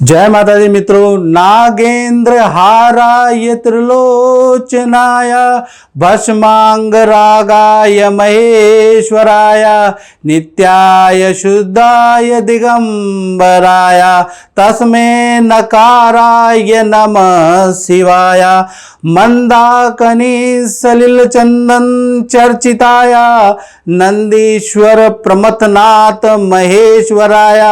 जय माता दी मित्रों। नागेंद्र हाराय त्रिलोचनाय भस्मांग रागाय महेश्वराय नित्याय शुद्धाय दिगंबराय तस्मै नकाराय नमः शिवाय मंदाकनी सलिल चंदन चर्चिताय नंदीश्वर प्रमथनाथ महेश्वराय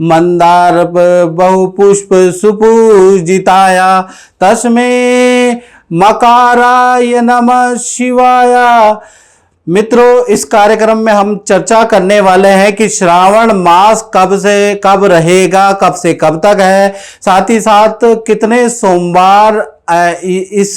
मंदार बहुपुष्प सुपूजिताय तस्मै मकाराय नमः शिवाय। मित्रों, इस कार्यक्रम में हम चर्चा करने वाले हैं कि श्रावण मास कब से कब रहेगा, कब से कब तक है, साथ ही साथ कितने सोमवार इस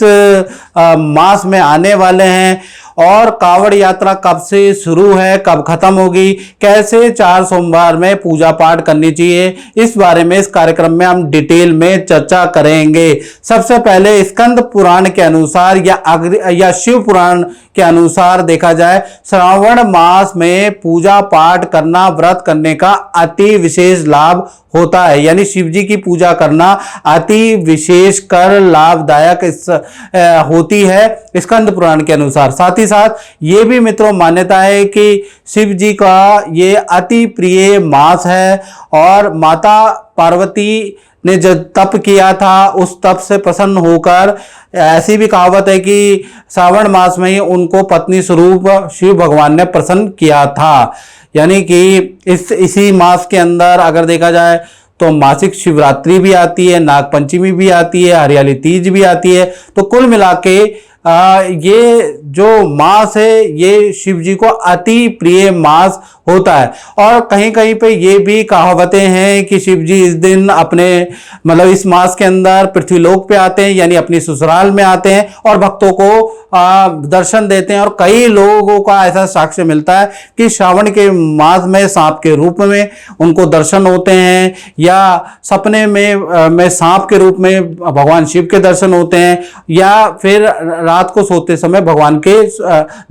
मास में आने वाले हैं और कावड़ यात्रा कब से शुरू है, कब खत्म होगी, कैसे 4 सोमवार में पूजा पाठ करनी चाहिए, इस बारे में इस कार्यक्रम में हम डिटेल में चर्चा करेंगे। सबसे पहले स्कंद पुराण के अनुसार या शिव पुराण के अनुसार देखा जाए, श्रावण मास में पूजा पाठ करना, व्रत करने का अति विशेष लाभ होता है। यानी शिव जी की पूजा करना अति विशेष कर लाभदायक होती है स्कंद पुराण के अनुसार। साथ ही साथ ये भी मित्रों मान्यता है कि शिव जी का ये अति प्रिय मास है और माता पार्वती ने जब तप किया था उस तप से प्रसन्न होकर ऐसी भी कहावत है कि श्रावण मास में ही उनको पत्नी स्वरूप शिव भगवान ने प्रसन्न किया था। यानी कि इसी मास के अंदर अगर देखा जाए तो मासिक शिवरात्रि भी आती है, नागपंचमी भी आती है, हरियाली तीज भी आती है। तो कुल मिला के ये जो मास है ये शिव जी को अति प्रिय मास होता है। और कहीं कहीं पे ये भी कहावतें हैं कि शिव जी इस दिन अपने इस मास के अंदर पृथ्वीलोक पे आते हैं, यानी अपनी ससुराल में आते हैं और भक्तों को दर्शन देते हैं। और कई लोगों का ऐसा साक्ष्य मिलता है कि श्रावण के मास में सांप के रूप में उनको दर्शन होते हैं या सपने में सांप के रूप में भगवान शिव के दर्शन होते हैं या फिर रात को सोते समय भगवान के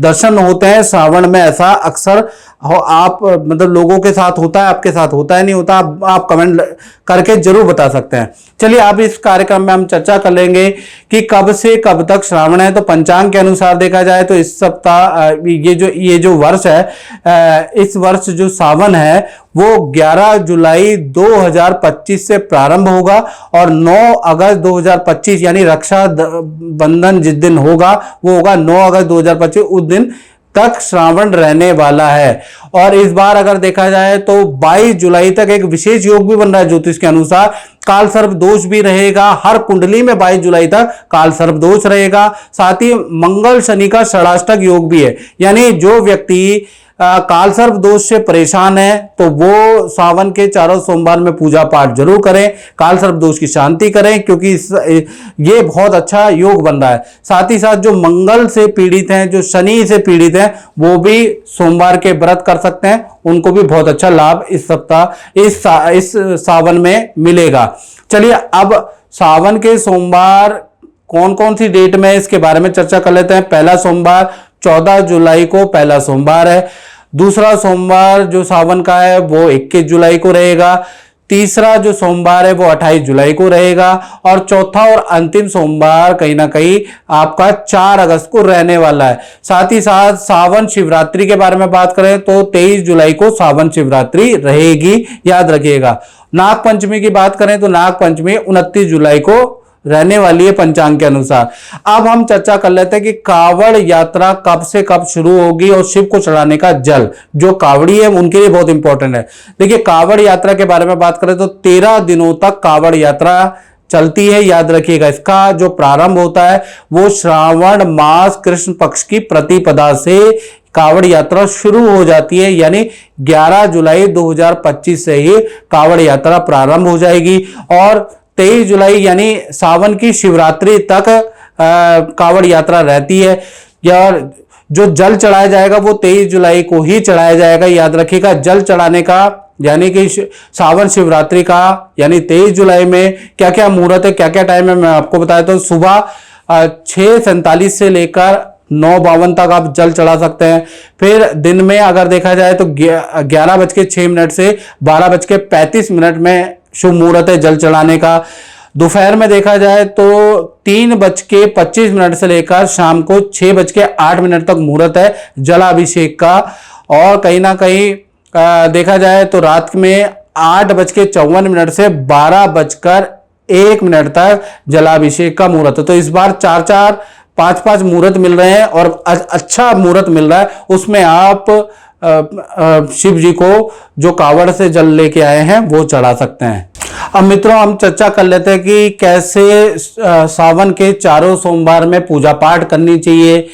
दर्शन होते हैं। श्रावण में ऐसा अक्सर आप लोगों के साथ होता है, आपके साथ होता है नहीं होता, आप कमेंट करके जरूर बता सकते हैं। चलिए अब इस कार्यक्रम में हम चर्चा कर लेंगे कि कब से कब तक श्रावण है। तो पंचांग के अनुसार देखा जाए तो इस सप्ताह ये जो वर्ष है, इस वर्ष जो सावन है वो 11 जुलाई 2025 से प्रारंभ होगा और 9 अगस्त 2025 यानी रक्षा बंधन जिस दिन होगा वो होगा 9 अगस्त 2025। उस दिन तक श्रावण रहने वाला है। और इस बार अगर देखा जाए तो 22 जुलाई तक एक विशेष योग भी बन रहा है ज्योतिष के अनुसार। काल सर्प दोष भी रहेगा, हर कुंडली में 22 जुलाई तक काल सर्प दोष रहेगा। साथ ही मंगल शनि का षडाष्टक योग भी है। यानी जो व्यक्ति काल सर्प दोष से परेशान है तो वो सावन के 4 सोमवार में पूजा पाठ जरूर करें, काल सर्प दोष की शांति करें, क्योंकि ये बहुत अच्छा योग बन रहा है। साथ ही साथ जो मंगल से पीड़ित हैं, जो शनि से पीड़ित हैं, वो भी सोमवार के व्रत कर सकते हैं, उनको भी बहुत अच्छा लाभ इस सप्ताह इस सावन में मिलेगा। चलिए अब सावन के सोमवार कौन कौन सी डेट में इसके बारे में चर्चा कर लेते हैं। पहला सोमवार 14 जुलाई को पहला सोमवार है। दूसरा सोमवार जो सावन का है वो 21 जुलाई को रहेगा। तीसरा जो सोमवार है वो 28 जुलाई को रहेगा और चौथा और अंतिम सोमवार कहीं ना कहीं आपका 4 अगस्त को रहने वाला है। साथ ही साथ सावन शिवरात्रि के बारे में बात करें तो 23 जुलाई को सावन शिवरात्रि रहेगी, याद रखिएगा। नाग पंचमी की बात करें तो नाग पंचमी 29 जुलाई को रहने वाली है पंचांग के अनुसार। अब हम चर्चा कर लेते हैं कि कावड़ यात्रा कब से कब शुरू होगी और शिव को चढ़ाने का जल जो कावड़ी है उनके लिए बहुत इंपॉर्टेंट है। देखिए कावड़ यात्रा के बारे में बात करें तो 13 दिनों तक कावड़ यात्रा चलती है, याद रखिएगा। इसका जो प्रारंभ होता है वो श्रावण मास कृष्ण पक्ष की प्रतिपदा से कावड़ यात्रा शुरू हो जाती है, यानी 11 जुलाई 2025 से ही कावड़ यात्रा प्रारंभ हो जाएगी और 23 जुलाई यानी सावन की शिवरात्रि तक कावड़ यात्रा रहती है। या जो जल चढ़ाया जाएगा वो 23 जुलाई को ही चढ़ाया जाएगा, याद रखिएगा। जल चढ़ाने का यानी कि सावन शिवरात्रि का यानी 23 जुलाई में क्या क्या मुहूर्त है, क्या क्या टाइम है, मैं आपको बताया। तो सुबह 6:47 से लेकर 9:52 तक आप जल चढ़ा सकते हैं। फिर दिन में अगर देखा जाए तो 11:06 से 12:35 में शुभ मुहूर्त है जल चढ़ाने का। दोपहर में देखा जाए तो 3:25 से लेकर शाम को 6:08 तक मुहूर्त है जलाभिषेक का। और कहीं ना कहीं देखा जाए तो रात में 8:54 से 12:01 तक जलाभिषेक का मुहूर्त है। तो इस बार 4-4, 5-5 मुहूर्त मिल रहे हैं और अच्छा मुहूर्त मिल रहा है। उसमें आप शिव जी को जो कावड़ से जल लेके आए हैं वो चढ़ा सकते हैं। अब मित्रों हम चर्चा कर लेते हैं कि कैसे सावन के चारों सोमवार में पूजा पाठ करनी चाहिए,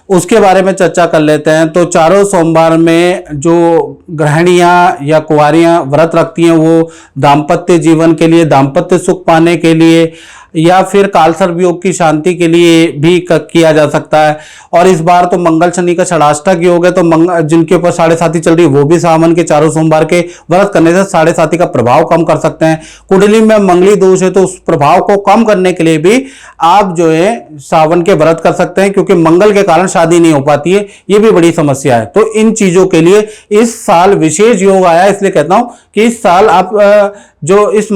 उसके बारे में चर्चा कर लेते हैं। तो चारों सोमवार में जो गृहिणियां या कुंवारियां व्रत रखती हैं वो दाम्पत्य जीवन के लिए, दाम्पत्य सुख पाने के लिए या फिर कालसर्प योग की शांति के लिए भी किया जा सकता है। और इस बार तो मंगल शनि का षडाष्टक योग है, तो जिनके ऊपर साढ़े साती चल रही है वो भी सावन के चारों सोमवार के व्रत करने से साढ़े साती का प्रभाव कम कर सकते हैं। कुंडली में मंगली दोष है तो उस प्रभाव को कम करने के लिए भी आप जो है सावन के व्रत कर सकते हैं, क्योंकि मंगल के कारण शादी नहीं हो पाती है, ये भी बड़ी समस्या है। तो इन चीजों के लिए इस साल विशेष योग आया, इसलिए कहता हूं कि इस साल आप जो इस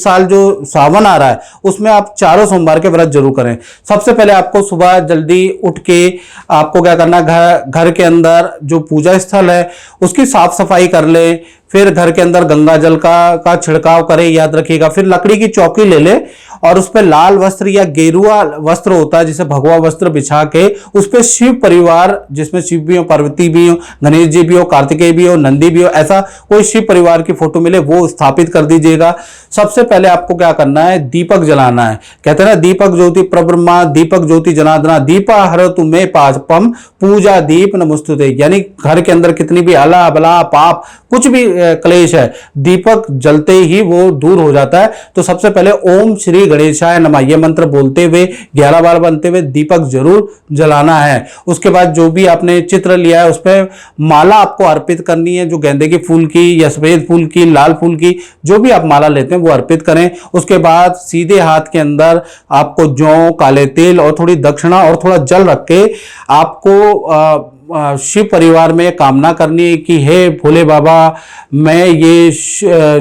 साल जो सावन आ रहा है उसमें आप चारों सोमवार के व्रत जरूर करें। सबसे पहले आपको सुबह जल्दी उठ के आपको क्या करना, घर के अंदर जो पूजा स्थल है उसकी साफ सफाई कर ले। फिर घर के अंदर गंगा जल का छिड़काव करें, याद रखिएगा। फिर लकड़ी की चौकी ले ले और उस पर लाल वस्त्र या गेरुआ वस्त्र होता है जिसे भगवा वस्त्र बिछा के उस पर शिव परिवार, जिसमें शिव भी हो, पार्वती भी हो, गणेश जी भी हो, कार्तिकेय भी हो, नंदी भी हो, ऐसा कोई शिव परिवार की फोटो मिले वो स्थापित कर दीजिएगा। सबसे पहले आपको क्या करना है, दीपक जलाना है। कहते हैं ना, दीपक ज्योति प्रब्रह्मा दीपक ज्योति जनार्दना दीपा हरतु मे पापम पूजा दीप नमस्तुते। यानी घर के अंदर कितनी भी अला बला पाप कुछ भी क्लेश है, दीपक जलते ही वो दूर हो जाता है। तो सबसे पहले ओम श्री गणेशाय नमः ये मंत्र बोलते हुए 11 बार बनते हुए दीपक जरूर जलाना है। उसके बाद जो भी आपने चित्र लिया है उस पर माला आपको अर्पित करनी है, जो गेंदे के फूल की या सफेद फूल की, लाल फूल की, जो भी आप माला लेते हैं वो अर्पित करें। उसके बाद सीधे हाथ के अंदर आपको जौ, काले तिल और थोड़ी दक्षिणा और थोड़ा जल रख के आपको शिव परिवार में कामना करनी है कि हे भोले बाबा, मैं ये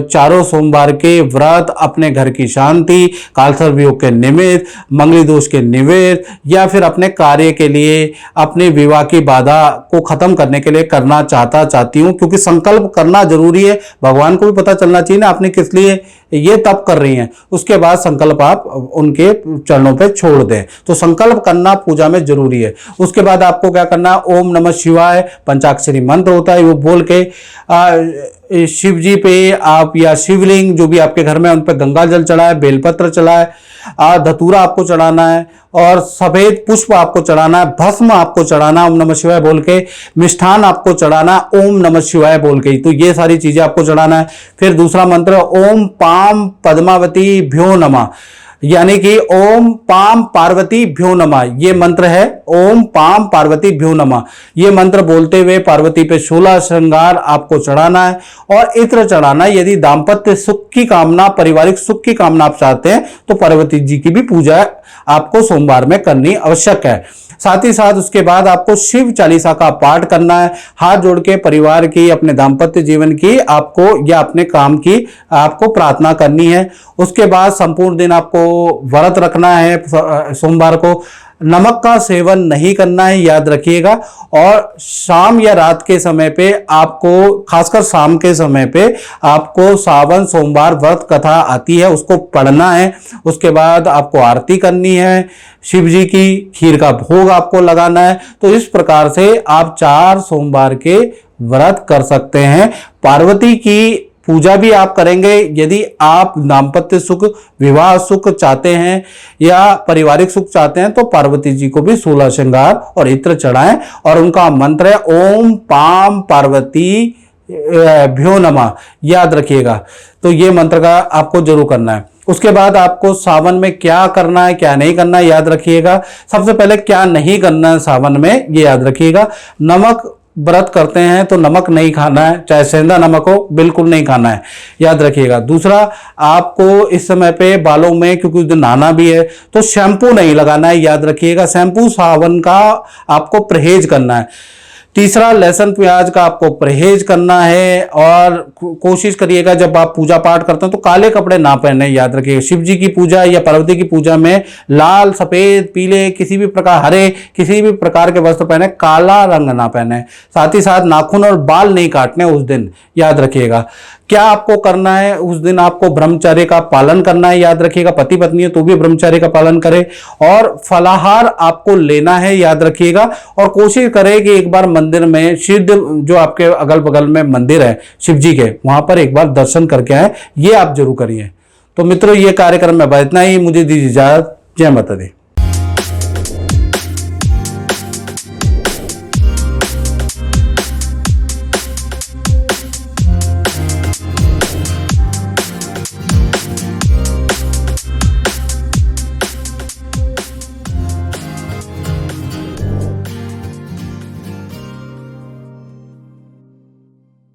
चारों सोमवार के व्रत अपने घर की शांति, कालसर्प योग के निमित्त, मंगली दोष के निमित्त या फिर अपने कार्य के लिए, अपने विवाह की बाधा को खत्म करने के लिए करना चाहती हूँ। क्योंकि संकल्प करना जरूरी है, भगवान को भी पता चलना चाहिए ना आपने किस लिए ये तप कर रही हैं। उसके बाद संकल्प आप उनके चरणों पे छोड़ दें। तो संकल्प करना पूजा में जरूरी है। उसके बाद आपको क्या करना है, ओम नमः शिवाय पंचाक्षरी मंत्र होता है वो बोल के शिव जी पे आप या शिवलिंग जो भी आपके घर में उन पर गंगा जल चढ़ाए, बेलपत्र चढ़ाए, धतूरा आपको चढ़ाना है और सफेद पुष्प आपको चढ़ाना है, भस्म आपको चढ़ाना ओम नमः शिवाय बोल के, मिष्ठान आपको चढ़ाना ओम नमः शिवाय बोल के। तो ये सारी चीजें आपको चढ़ाना है। फिर दूसरा मंत्र ओम पाम पद्मावती भ्यो नमः, यानी कि ओम पाम पार्वती भ्यो नमः ये मंत्र है। ओम पाम पार्वती भ्यो नमः ये मंत्र बोलते हुए पार्वती पे 16 श्रृंगार आपको चढ़ाना है और इत्र चढ़ाना है। यदि दाम्पत्य सुख की कामना, पारिवारिक सुख की कामना आप चाहते हैं तो पार्वती जी की भी पूजा आपको सोमवार में करनी आवश्यक है। साथ ही साथ उसके बाद आपको शिव चालीसा का पाठ करना है। हाथ जोड़ के परिवार की, अपने दाम्पत्य जीवन की आपको या अपने काम की आपको प्रार्थना करनी है। उसके बाद संपूर्ण दिन आपको व्रत रखना है। सोमवार को नमक का सेवन नहीं करना है, याद रखिएगा। और शाम या रात के समय पे आपको, खासकर शाम के समय पे आपको सावन सोमवार व्रत कथा आती है उसको पढ़ना है। उसके बाद आपको आरती करनी है, शिव जी की खीर का भोग आपको लगाना है। तो इस प्रकार से आप 4 सोमवार के व्रत कर सकते हैं। पार्वती की पूजा भी आप करेंगे। यदि आप दाम्पत्य सुख, विवाह सुख चाहते हैं या पारिवारिक सुख चाहते हैं तो पार्वती जी को भी 16 श्रृंगार और इत्र चढ़ाएं। और उनका मंत्र है ओम पाम पार्वती भ्यो नमः, याद रखिएगा। तो ये मंत्र का आपको जरूर करना है। उसके बाद आपको सावन में क्या करना है, क्या नहीं करना है, याद रखिएगा। सबसे पहले क्या नहीं करना है सावन में, ये याद रखिएगा। नमक व्रत करते हैं तो नमक नहीं खाना है, चाहे सेंधा नमक हो, बिल्कुल नहीं खाना है, याद रखिएगा। दूसरा, आपको इस समय पे बालों में, क्योंकि उस दिन नहाना भी है, तो शैम्पू नहीं लगाना है, याद रखिएगा। शैम्पू सावन का आपको परहेज करना है। तीसरा, लहसुन प्याज का आपको परहेज करना है और कोशिश करिएगा जब आप पूजा पाठ करते हैं तो काले कपड़े ना पहने। याद रखिएगा, शिव जी की पूजा या पार्वती की पूजा में लाल, सफेद, पीले, किसी भी प्रकार, हरे, किसी भी प्रकार के वस्त्र पहने, काला रंग ना पहने। साथ ही साथ नाखून और बाल नहीं काटने उस दिन, याद रखिएगा। क्या आपको करना है उस दिन? आपको ब्रह्मचर्य का पालन करना है, याद रखिएगा। पति पत्नी है तो भी ब्रह्मचर्य का पालन करें और फलाहार आपको लेना है, याद रखिएगा। और कोशिश करें कि एक बार मंदिर में सिद्ध, जो आपके अगल बगल में मंदिर है शिव जी के, वहां पर एक बार दर्शन करके आए, ये आप जरूर करिए। तो मित्रों, ये कार्यक्रम में इतना ही। मुझे दीजिए इजाजत। जय माता दी।